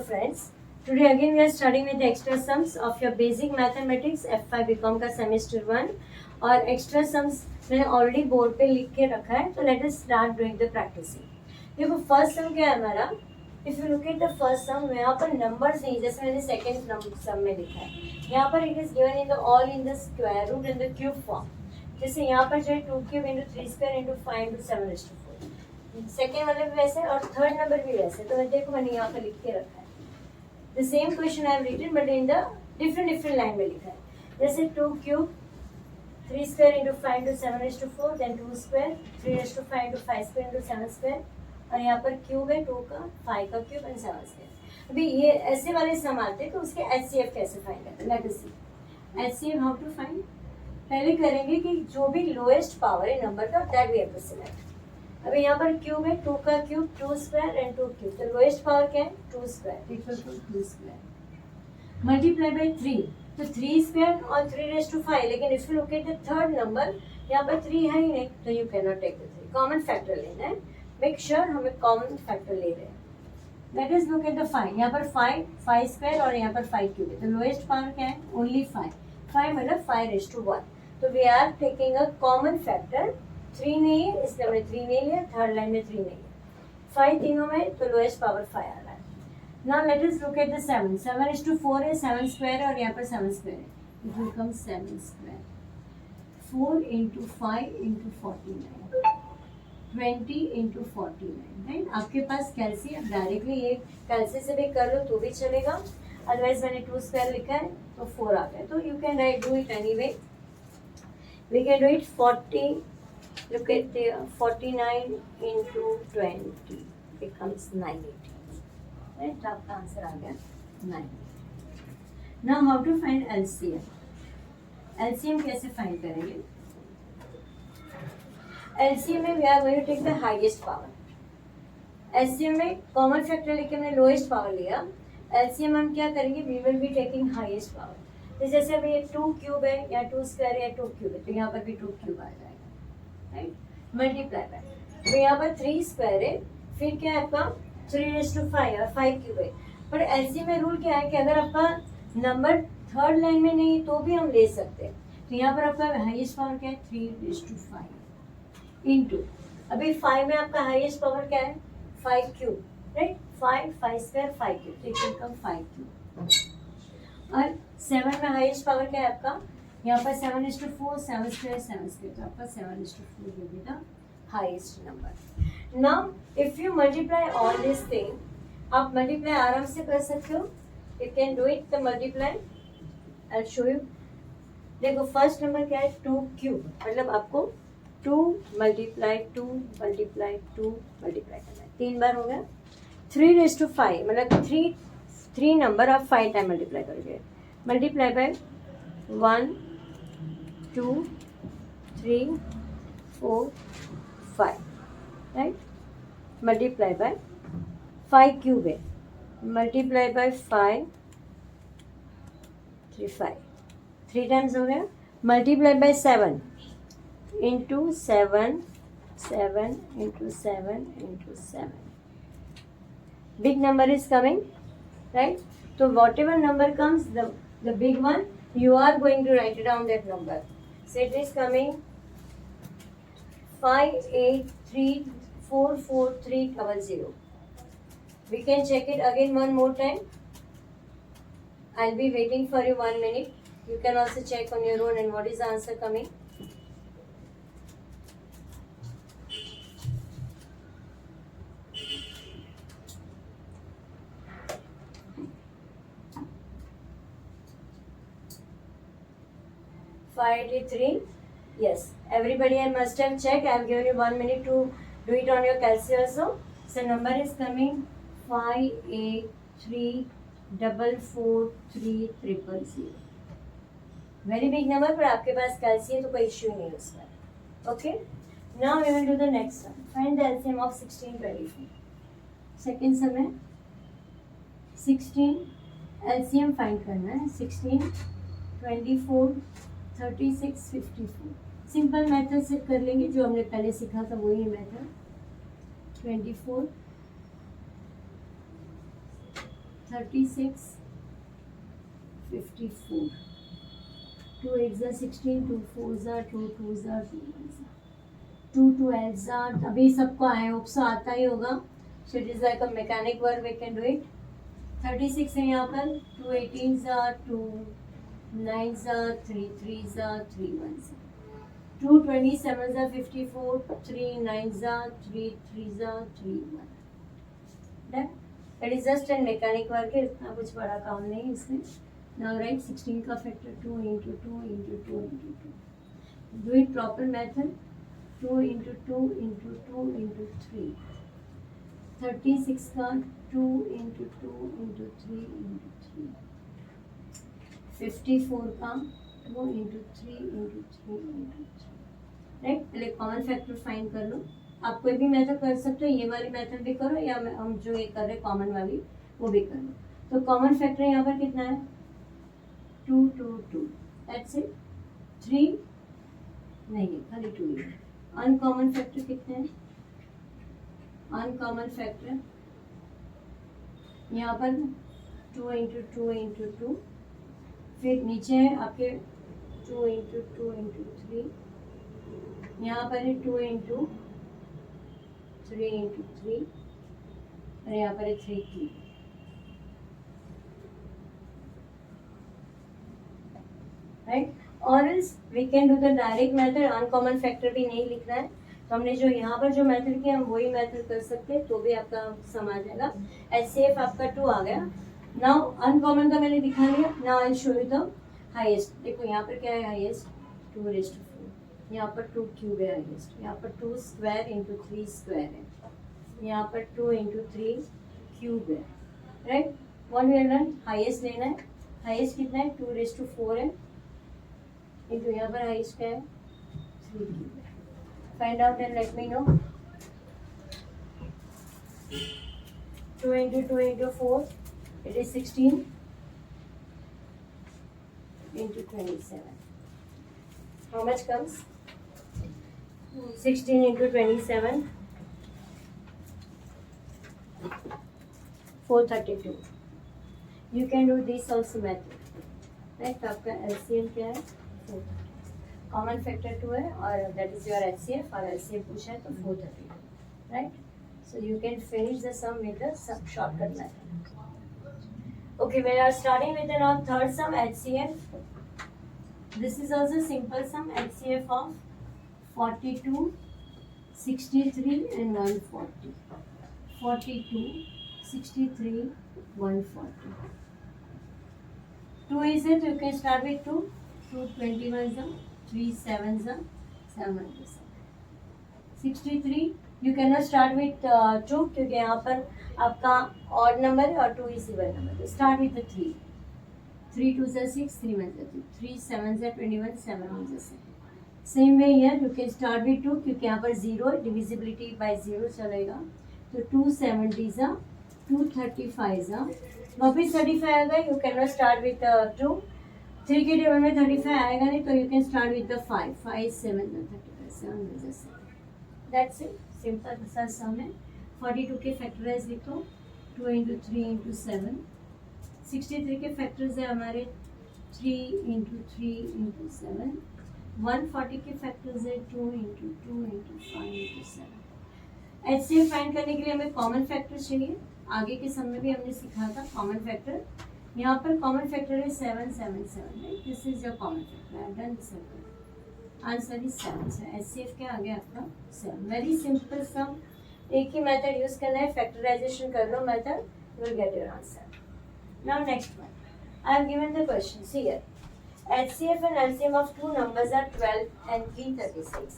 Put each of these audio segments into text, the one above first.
friends, today again we are studying with the extra sums of your basic mathematics F5 BCom का semester 1 और extra sums मैंने already board पे लिख के रखा है, तो let us start doing the practicing. देखो first sum क्या है हमारा, if you look at the first sum यहाँ पर numbers नहीं, जैसे मैंने second sum में लिखा है, यहाँ पर it is given in the all in the square root and the cube form. जैसे यहाँ पर जो है 2 cube into 3 square into 5 into 7 is to 4. Second वाला भी वैसे और थर्ड नंबर भी वैसे, तो मैं देखो मैंने यहाँ पे लिख के रखा है the same question I have written but in the different line में लिखा है. जैसे 2 cube 3 square into 5 into 7 is to 4, then 2 square 3 is to 5 into 5 square into 7 square, और यहाँ पर क्यूब है 2 का 5 का क्यूब एंड 7 स्क्वायर. अभी ये ऐसे वाले सम आते हैं तो उसके HCF कैसे फाइंड करते हैं, let us see HCF how to find. पहले करेंगे कि जो भी लोएस्ट पावर है नंबर का that we have to select. अभी यहाँ पर क्यूब है 2 का क्यूब 2 स्क्वायर एंड 2 क्यूब, तो लोएस्ट पावर क्या है 2 square equal to 2 square multiply by 3, तो 3 स्क्वायर और 3 रेज़ टू 5. लेकिन if you look at the third number यहाँ पर 3 है ही नहीं, तो यू कैन नॉट टेक द 3. कॉमन फैक्टर लेना है, मेक श्योर हमें कॉमन फैक्टर ले रहे हैं. Let us look at the 5. यहाँ पर 5 स्क्वायर और यहाँ पर 5 क्यूब है, तो लोएस्ट पावर क्या है ओनली 5 मतलब 5 रेज़ टू 1. तो we are taking a common factor. 3 नहीं है इसलिए हमने 3 नहीं लिया, थर्ड लाइन में 3 नहीं है, 5 तीनों में, तो लोएस्ट पावर 5 आ रहा है. Now let us look at the 7. 7 is to 4 है, 7 स्क्वायर है और यहाँ पर 7 स्क्वायर है, it will come 7 square 4 into 5 into 49 20 into 49, right. आपके पास कैलसी, आप डायरेक्टली ये कैलसी से भी कर लो तो भी चलेगा, अदरवाइज मैंने 2 स्क्वायर लिखा है तो 4 आ गया, तो you can write do it anyway. We can do it 40. Look at the 49 into 20 becomes 980. Right? आपका आंसर आ गया 9. Now how to find LCM? LCM कैसे फाइंड करेंगे? LCM में we are going to take the highest power. LCM में common factor लेके हमने lowest power लिया. LCM हम क्या करेंगे, we will be taking highest power. तो जैसे अभी ये 2 क्यूब है या 2 स्क्वायर या 2 क्यूब है, तो यहाँ पर भी 2 क्यूब आ जाएगा, राइट. मल्टीप्लाई बाय, तो यहाँ पर 3 स्क्वायर है, फिर क्या है आपका 3 रेज़ टू 5 और 5 क्यूब है. पर एलसीएम में रूल क्या है कि अगर आपका नंबर थर्ड लाइन में नहीं तो भी हम ले सकते हैं. तो यहाँ पर आपका हाईएस्ट पावर क्या है 3 रेज़ टू 5 इंटू, अभी 5 में आपका हाईएस्ट पावर क्या है 5 क्यूब, राइट. 5 स्क्वायर 5 क्यूब, तो इट कम 5 क्यूब. और 7 में हाईएस्ट पावर क्या है आपका, यहाँ पर 7 is to 4 7 स्क्वायर 7 स्क्वायर, तो आपका 7 is to 4 will be the highest number. Now if you multiply all this thing, आप मल्टीप्लाई आराम से कर सकते हो. You can do it the multiply. I'll show you. देखो फर्स्ट नंबर क्या है 2 क्यूब, मतलब आपको 2 मल्टीप्लाई 2 मल्टीप्लाई 2 मल्टीप्लाई करना है, 3 बार हो गया. 3 रेज़ टू 5 मतलब 3 नंबर आप 5 टाइम मल्टीप्लाई करोगे. Multiply by 1 2 3 4 5, right. Multiply by 5 cube है, मल्टीप्लाई बाय 5 3 टाइम्स हो गया. Multiply by 7 into 7 into 7 into 7, big number is coming, right. तो whatever number comes the big one, you are going to write down that number. So it is coming 58344300. We can check it again one more time. I'll be waiting for you 1 minute. You can also check on your own and what is the answer coming. Yes, everybody I must have checked. I have given you 1 minute to do it on your calculator also. So number is coming 58344300. Very big number, पर आपके पास कैल्सी है तो कोई issue नहीं है उसका. Okay, now we will do the next one. Find the LCM of 1624. Second sum है 16 LCM find करना है. 16 24 36 54. सिंपल मेथड से कर लेंगे, जो हमने पहले सीखा था वही मेथड. 24 36 54 2 8 16 2 4 2 2 2 2 12 अभी सबको आए होप सो आता ही होगा. So it is like a mechanic work, we can do it. 36 है यहाँ पर. 2 18 2 9 3 3 3 1 2 27 54 3 9 3 3 3 1. Done. It is just an mechanic work है, इतना कुछ बड़ा काम नहीं है इसमें. नाउ राइट 16 का factor 2 into 2 into 2 into 2. Do it proper method. 2 into 2 into 2 into 3. 36 का 2 into 2 into 3 into 3. 54 का 2 into 3 into 3 into 3. राइट. पहले कॉमन फैक्टर फाइंड कर लो. आप कोई भी मेथड कर सकते हो, ये वाली मेथड भी करो या हम जो ये कर रहे हैं कॉमन वाली वो भी कर लो. तो कॉमन फैक्टर यहाँ पर कितना है? 2 2 2. That's it. 3 नहीं है, खाली 2 ही है. अनकॉमन फैक्टर कितने हैं? अनकॉमन फैक्टर यहाँ पर 2 into 2 into 2. फिर नीचे है आपके 2 into 2 into 3. यहाँ पर है 2 into 3 into 3 और यहाँ पर है 3 3. राइट. और we can do the direct method. Uncommon factor भी नहीं लिखना है, तो हमने जो यहाँ पर जो मेथड किया हम वही मेथड कर सकते हैं, तो भी आपका समझ आ जाएगा. HCF आपका 2 आ गया. नाउ अनकॉमन का मैंने दिखा दिया. Now I show you the highest. देखो यहाँ पर क्या है हाईएस्ट? 2 raised to 4. यहाँ पर 2 क्यूब है हाईएस्ट. यहाँ पर 2 स्क्वायर into 3 स्क्वायर है. यहाँ पर 2 into 3 क्यूब है. Right. What we have done? Highest लेना है. हाईएस्ट कितना है? 2 raised to 4 है. into यहाँ पर हाईएस्ट क्या है? 3 क्यूब है. Find out and let me know. 2 into 2 into 4, it is 16 into 27. How much comes? 16 into 27, 432. You can do this also method. Right? तो आपका LCM क्या है? 432. कॉमन फैक्टर 2 है और दैट इज योर HCF, और HCF पूछा है तो 432. Right. So you can finish the sum with the shortcut method. Okay, we are starting with the now third sum, HCF. This is also simple sum, HCF of 42, 63 and 140. 42, 63, 140. 2 is it, you can start with 2. 2 21 3 7 7 63. You cannot start with 2 क्योंकि यहाँ पर आपका odd number है और 2 is even number. Start with 3. 3 2 6, 3 1 3, 3 7 21, 7 1 7. Same way here you can start with 2 क्योंकि यहाँ पर 0 divisibility bye 0 चलेगा. तो 2 70 2 35 वापिस 35 आएगा. You cannot not start with 2. 3 के टेबल में 35 आएगा नहीं, तो you can start with the 5. 5 7 35 7 7. That's it. Simple सा सम है. 42 के फैक्टराइज लिखो. 2 into 3 into 7. 63 के फैक्टर्स है हमारे 3 into 3 into 7. 140 के फैक्टर्स है 2 into 2 into 5 into 7. HCF find करने के लिए हमें कॉमन फैक्टर चाहिए. आगे के सम में भी हमने सीखा था कॉमन फैक्टर. यहाँ पर कॉमन फैक्टर है 7 7 7. Right. This is your common factor. I have done this. Answer is 7. HCF क्या आ गया आपका? 7. वेरी सिंपल सम. एक ही मेथड यूज करना है. फैक्टराइजेशन कर लो method, you will get your answer. Now next one. I have given the question. See here. HCF and LCM of two numbers are 12 and 336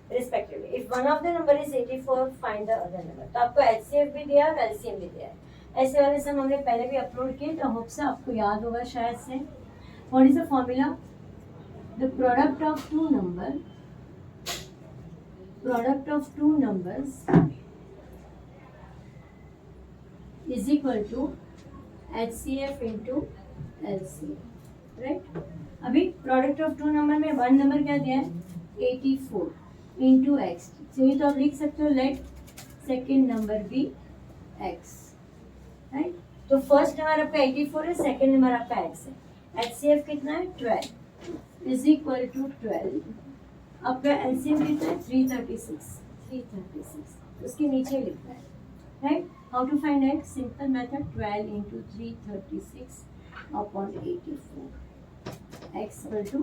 respectively. If one of the number is 84, find the other number. तो आपको HCF भी दिया और LCM भी दिया है. ऐसे वाले सम हमने पहले भी अपलोड किए, तो होप से आपको याद होगा शायद से. What is the formula? The product of two numbers is equal to HCF into LCM. Right. अभी प्रोडक्ट ऑफ टू नंबर में वन नंबर क्या दिया है? 84 इंटू एक्स. चाहिए तो आप लिख सकते हो let second number be x. Right. तो फर्स्ट नंबर आपका 84 है, सेकंड नंबर आपका x है। HCF कितना है 12 इज इक्वल टू 12। आपका LCM कितना है 336 उसके नीचे लिखना है, right. How to find x? Simple method 12 into 336 upon 84 x equal to,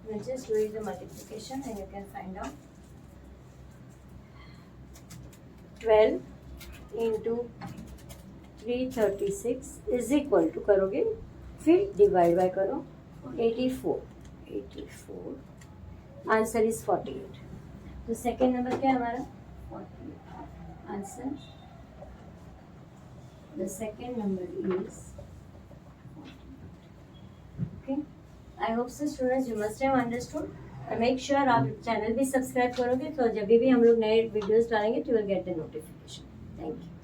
we'll just do the multiplication and you can find out 12 into 336 is equal to, करोगे फिर डिवाइड बाय करो 84 आंसर इज 48। तो सेकेंड नंबर क्या है हमारा 48 answer. The second number is okay. I hope so students you must have understood. Make sure आप channel भी subscribe करोगे तो जब भी हम लोग नए वीडियोस डालेंगे तो you will get the notification. Thank you.